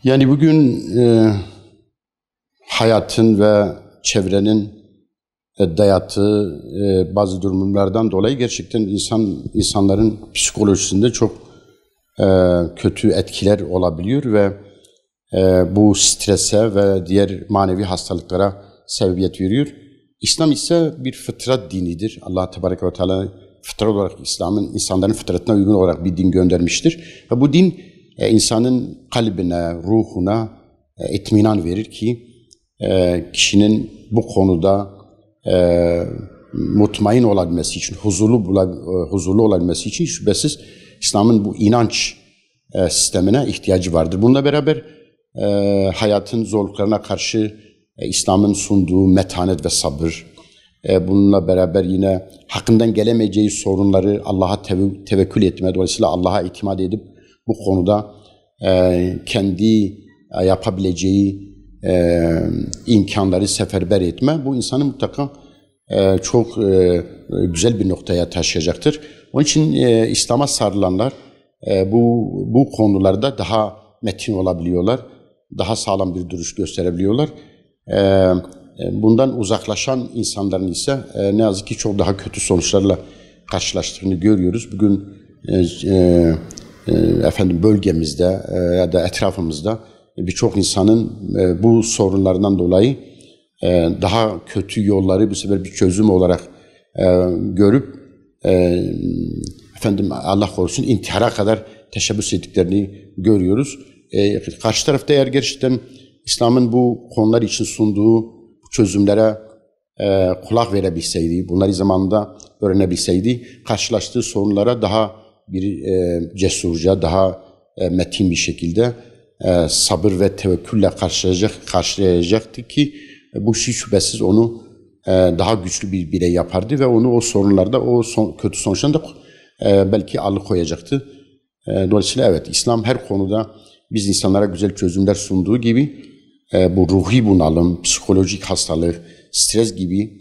Yani bugün hayatın ve çevrenin dayattığı bazı durumlardan dolayı gerçekten insanların psikolojisinde çok kötü etkiler olabiliyor ve bu strese ve diğer manevi hastalıklara sebebiyet veriyor. İslam ise bir fıtrat dinidir. Allah Tebareke ve Teala fıtrat olarak insanların fıtratına uygun olarak bir din göndermiştir. Ve bu din insanın kalbine, ruhuna itminan verir ki kişinin bu konuda mutmain olabilmesi için, huzurlu olabilmesi için şüphesiz İslam'ın bu inanç sistemine ihtiyacı vardır. Bununla beraber hayatın zorluklarına karşı İslam'ın sunduğu metanet ve sabır, bununla beraber yine hakkından gelemeyeceği sorunları Allah'a tevekkül etme, dolayısıyla Allah'a itimat edip bu konuda kendi yapabileceği imkanları seferber etme, bu insanı mutlaka çok güzel bir noktaya taşıyacaktır. Onun için İslam'a sarılanlar bu konularda daha metin olabiliyorlar, daha sağlam bir duruş gösterebiliyorlar. Bundan uzaklaşan insanların ise ne yazık ki çok daha kötü sonuçlarla karşılaştığını görüyoruz. Bugün bölgemizde ya da etrafımızda birçok insanın bu sorunlardan dolayı daha kötü yolları bu sefer bir çözüm olarak görüp Allah korusun intihara kadar teşebbüs ettiklerini görüyoruz. Karşı tarafta eğer gerçekten İslam'ın bu konular için sunduğu çözümlere kulak verebilseydi, bunları zamanında öğrenebilseydi, karşılaştığı sorunlara daha bir cesurca, daha metin bir şekilde sabır ve tevekkülle karşılayacaktı ki bu şüphesiz onu daha güçlü bir birey yapardı ve onu o sorunlarda, kötü sonuçlardan da belki alıkoyacaktı. Dolayısıyla evet, İslam her konuda biz insanlara güzel çözümler sunduğu gibi bu ruhi bunalım, psikolojik hastalık, stres gibi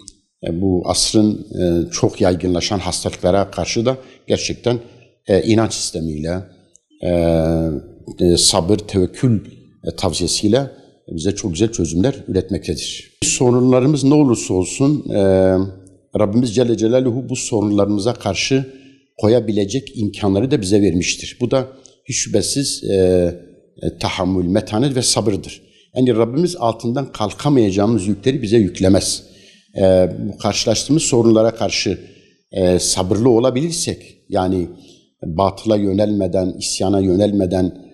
bu asrın çok yaygınlaşan hastalıklara karşı da gerçekten inanç sistemiyle, sabır, tevekkül tavsiyesiyle bize çok güzel çözümler üretmektedir. Sorunlarımız ne olursa olsun Rabbimiz Celle Celaluhu bu sorunlarımıza karşı koyabilecek imkanları da bize vermiştir. Bu da hiç şüphesiz tahammül, metanet ve sabırdır. Yani Rabbimiz altından kalkamayacağımız yükleri bize yüklemez. Karşılaştığımız sorunlara karşı sabırlı olabilirsek, yani batıla yönelmeden, isyana yönelmeden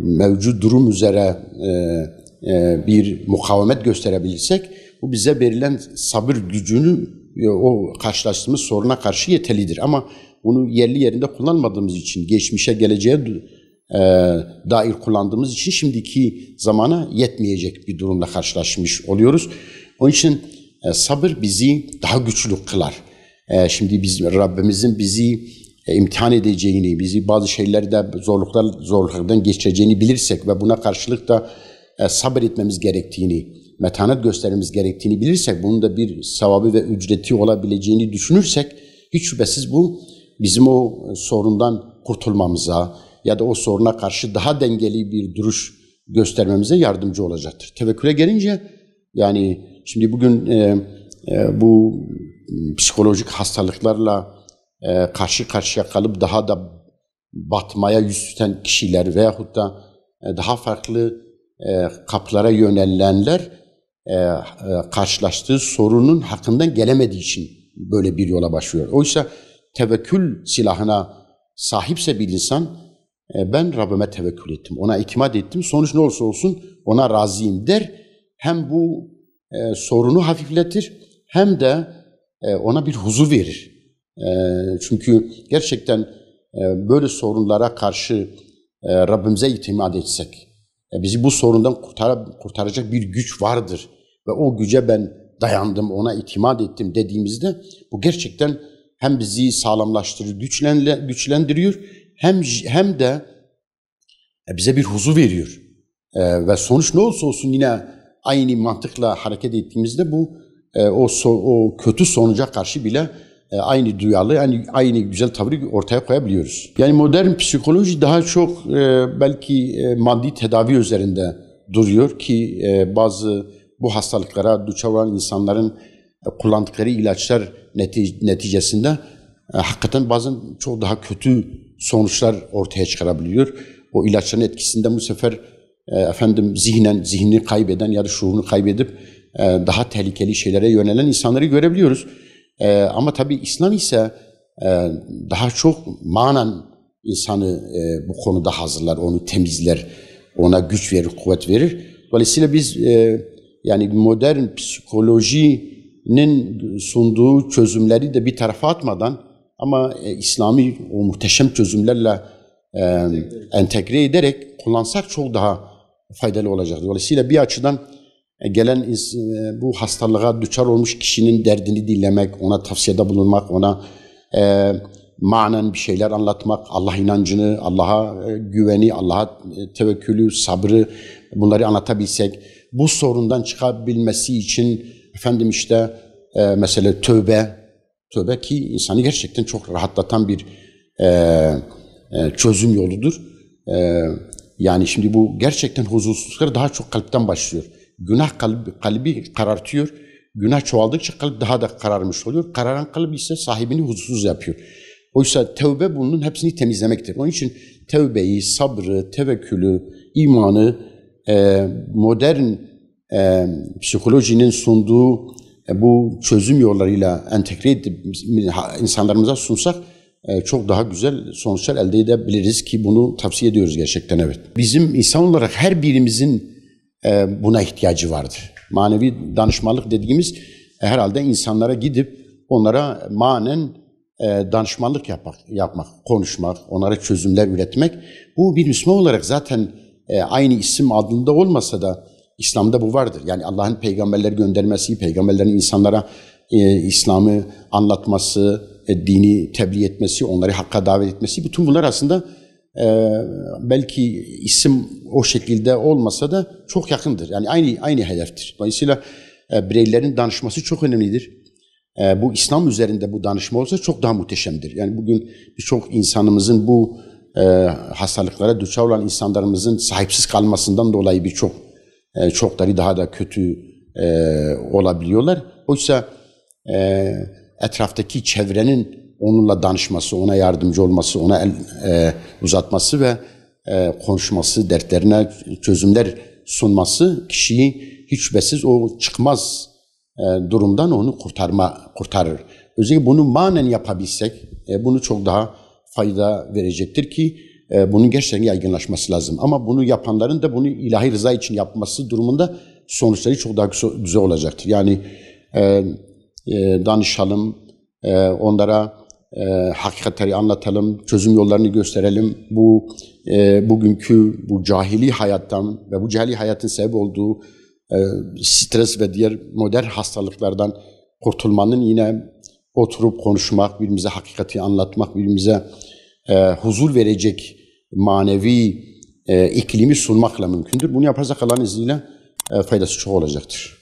mevcut durum üzere bir mukavemet gösterebilirsek, bu bize verilen sabır gücünü o karşılaştığımız soruna karşı yeterlidir. Ama bunu yerli yerinde kullanmadığımız için, geçmişe, geleceğe dair kullandığımız için şimdiki zamana yetmeyecek bir durumla karşılaşmış oluyoruz. Onun için sabır bizi daha güçlü kılar. Şimdi Rabbimizin bizi imtihan edeceğini, bizi bazı şeylerde zorluklardan geçireceğini bilirsek ve buna karşılık da sabır etmemiz gerektiğini, metanet göstermemiz gerektiğini bilirsek, bunun da bir sevabı ve ücreti olabileceğini düşünürsek, hiç şüphesiz bu bizim o sorundan kurtulmamıza ya da o soruna karşı daha dengeli bir duruş göstermemize yardımcı olacaktır. Tevekküle gelince, yani şimdi bugün bu psikolojik hastalıklarla karşı karşıya kalıp daha da batmaya yüz tutan kişiler veyahut da daha farklı kapılara yönelenler karşılaştığı sorunun hakkından gelemediği için böyle bir yola başlıyor. Oysa tevekkül silahına sahipse bir insan, ben Rabbime tevekkül ettim, ona itimat ettim, sonuç ne olursa olsun ona razıyım der. Hem bu sorunu hafifletir hem de ona bir huzur verir. Çünkü gerçekten böyle sorunlara karşı Rabbimize itimat etsek, bizi bu sorundan kurtaracak bir güç vardır ve o güce ben dayandım, ona itimat ettim dediğimizde, bu gerçekten hem bizi sağlamlaştırır, güçlendiriyor, hem de bize bir huzur veriyor. Ve sonuç ne olursa olsun yine aynı mantıkla hareket ettiğimizde bu o kötü sonuca karşı bile aynı duyarlı, aynı güzel tavrı ortaya koyabiliyoruz. Yani modern psikoloji daha çok belki maddi tedavi üzerinde duruyor ki bazı bu hastalıklara duçar olan insanların kullandıkları ilaçlar neticesinde hakikaten bazen çok daha kötü sonuçlar ortaya çıkarabiliyor. O ilaçların etkisinden bu sefer zihnini kaybeden ya da şuurunu kaybedip daha tehlikeli şeylere yönelen insanları görebiliyoruz. Ama tabii İslam ise daha çok manen insanı bu konuda hazırlar, onu temizler, ona güç verir, kuvvet verir. Dolayısıyla biz yani modern psikolojinin sunduğu çözümleri de bir tarafa atmadan ama İslami o muhteşem çözümlerle entegre ederek kullansak çok daha faydalı olacak. Dolayısıyla bir açıdan gelen bu hastalığa düçar olmuş kişinin derdini dinlemek, ona tavsiyede bulunmak, ona manen bir şeyler anlatmak, Allah inancını, Allah'a güveni, Allah'a tevekkülü, sabrı bunları anlatabilsek, bu sorundan çıkabilmesi için mesela tövbe ki insanı gerçekten çok rahatlatan bir çözüm yoludur. Yani şimdi bu gerçekten huzursuzluklar daha çok kalpten başlıyor. Günah kalbi karartıyor. Günah çoğaldıkça kalp daha da kararmış oluyor. Kararan kalp ise sahibini huzursuz yapıyor. Oysa tevbe bunun hepsini temizlemektir. Onun için tevbeyi, sabrı, tevekkülü, imanı modern psikolojinin sunduğu bu çözüm yollarıyla entegre edip insanlarımıza sunsak çok daha güzel sonuçlar elde edebiliriz ki bunu tavsiye ediyoruz gerçekten, evet. Bizim insan olarak her birimizin buna ihtiyacı vardır. Manevi danışmanlık dediğimiz herhalde insanlara gidip onlara manen danışmanlık yapmak, konuşmak, onlara çözümler üretmek. Bu bir Müslüman olarak zaten aynı isim adında olmasa da İslam'da bu vardır. Yani Allah'ın peygamberler göndermesi, peygamberlerin insanlara İslam'ı anlatması, dini tebliğ etmesi, onları hakka davet etmesi, bütün bunlar aslında belki isim o şekilde olmasa da çok yakındır. Yani aynı hedeftir. Dolayısıyla bireylerin danışması çok önemlidir. Bu İslam üzerinde bu danışma olsa çok daha muhteşemdir. Yani bugün birçok insanımızın bu hastalıklara düçar olan insanlarımızın sahipsiz kalmasından dolayı çokları daha da kötü olabiliyorlar. Oysa etraftaki çevrenin onunla danışması, ona yardımcı olması, ona el uzatması ve konuşması, dertlerine çözümler sunması kişiyi hiç şüphesiz o çıkmaz durumdan onu kurtarır. Özellikle bunu manen yapabilsek bunu çok daha fayda verecektir ki bunun gerçekten yaygınlaşması lazım. Ama bunu yapanların da bunu ilahi rıza için yapması durumunda sonuçları çok daha güzel olacaktır. Yani danışalım, onlara hakikatleri anlatalım, çözüm yollarını gösterelim. Bugünkü bu cahili hayattan ve bu cahili hayatın sebep olduğu stres ve diğer modern hastalıklardan kurtulmanın yine oturup konuşmak, birbirimize hakikati anlatmak, birbirimize huzur verecek manevi iklimi sunmakla mümkündür. Bunu yaparsak Allah'ın izniyle faydası çok olacaktır.